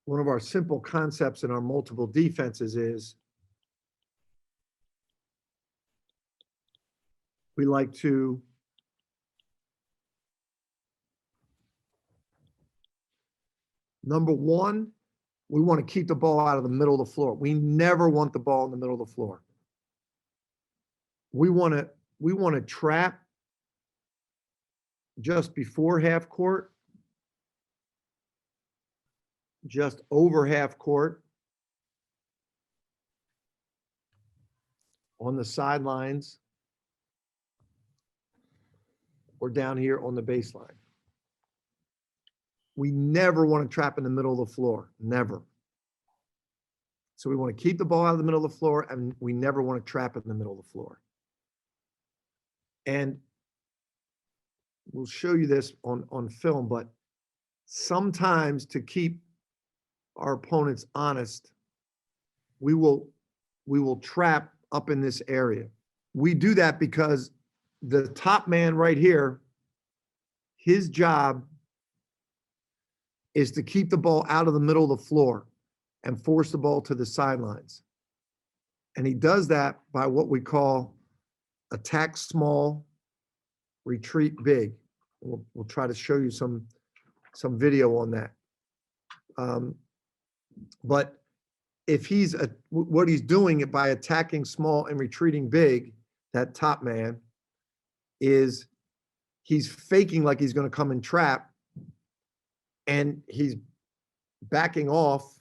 one of our simple concepts in our multiple defenses is we like to number one, we want to keep the ball out of the middle of the floor. We never want the ball in the middle of the floor. We want to trap just before half court, just over half court, on the sidelines, or down here on the baseline. We never want to trap in the middle of the floor, never. So we want to keep the ball out of the middle of the floor, and we never want to trap in the middle of the floor. And we'll show you this on film, but sometimes to keep our opponents honest, we will trap up in this area. We do that because the top man right here, his job is to keep the ball out of the middle of the floor and force the ball to the sidelines. And he does that by what we call attack small, retreat big. We'll try to show you some video on that. But if what he's doing by attacking small and retreating big, that top man, is he's faking like he's going to come and trap, and he's backing off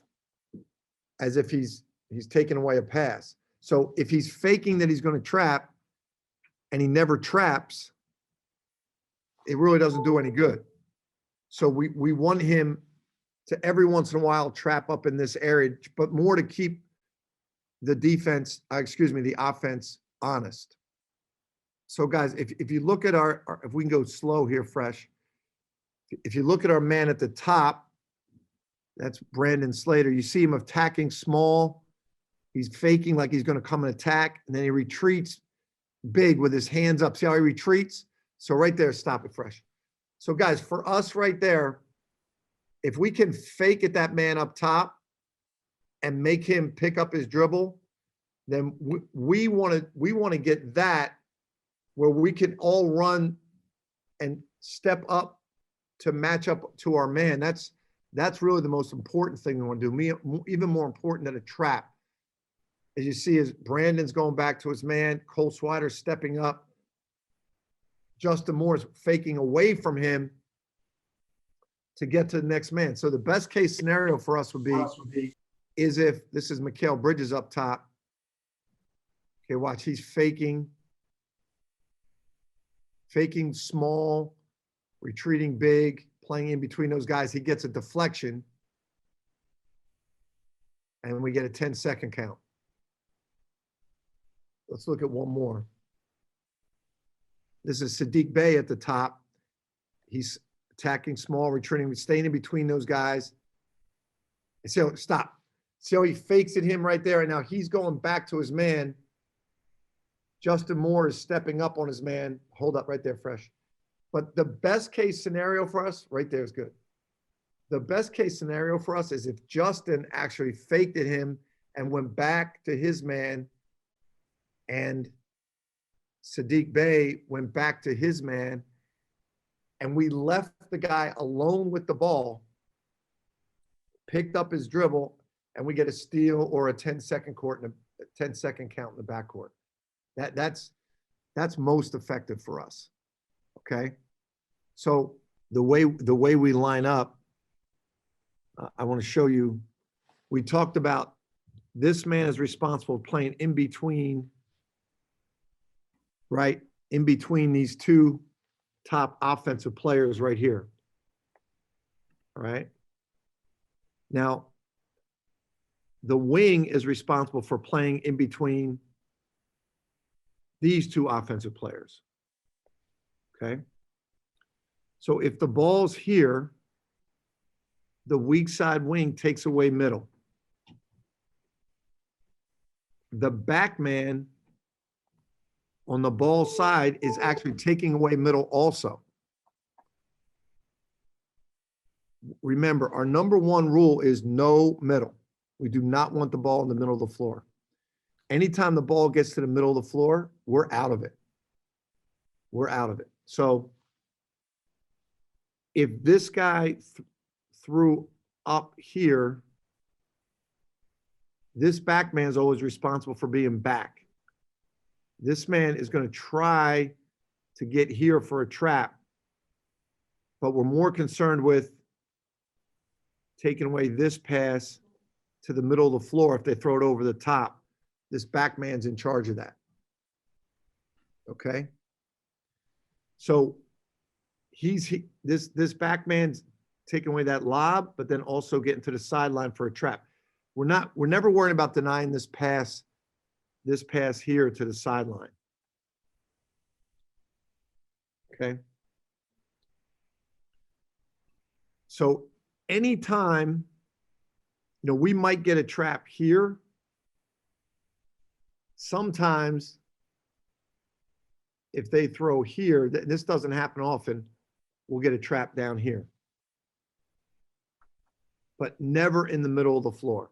as if he's taking away a pass. So if he's faking that he's going to trap and he never traps, it really doesn't do any good. So we want him to every once in a while trap up in this area, but more to keep the the offense honest. So guys, if you look at if we can go slow here, Fresh. If you look at our man at the top, that's Brandon Slater. You see him attacking small. He's faking like he's going to come and attack, and then he retreats big with his hands up. See how he retreats? So right there, stop it, Fresh. So guys, for us right there, if we can fake at that man up top and make him pick up his dribble, then we want to get that where we can all run and step up to match up to our man. That's really the most important thing we want to do. Even more important than a trap. As you see, as Brandon's going back to his man, Cole Swider's stepping up. Justin Moore's faking away from him to get to the next man. So the best case scenario for us would be is if this is Mikal Bridges up top. Okay, watch, he's faking small, retreating big, playing in between those guys. He gets a deflection, and we get a 10-second count. Let's look at one more. This is Saddiq Bey at the top. He's attacking small, retreating, staying in between those guys. And so stop. See how he fakes at him right there, and now he's going back to his man. Justin Moore is stepping up on his man. Hold up right there, Fresh. But the best case scenario for us, right there is good. The best case scenario for us is if Justin actually faked at him and went back to his man, and Saddiq Bey went back to his man, and we left the guy alone with the ball, picked up his dribble, and we get a steal or a 10-second count in the backcourt. That's most effective for us. Okay, so the way we line up, I want to show you. We talked about this man is responsible for playing in between, right? In between these two top offensive players right here. All right. Now, the wing is responsible for playing in between these two offensive players. Okay. So if the ball's here, the weak side wing takes away middle. The back man on the ball side is actually taking away middle also. Remember, our number one rule is no middle. We do not want the ball in the middle of the floor. Anytime the ball gets to the middle of the floor, we're out of it. We're out of it. So if this guy threw up here, this back man is always responsible for being back. This man is going to try to get here for a trap, but we're more concerned with taking away this pass to the middle of the floor. If they throw it over the top, this back man's in charge of that. Okay. So this back man's taking away that lob, but then also getting to the sideline for a trap. We're never worrying about denying this pass here to the sideline. Okay. So anytime, we might get a trap here. Sometimes if they throw here, this doesn't happen often, we'll get a trap down here. But never in the middle of the floor.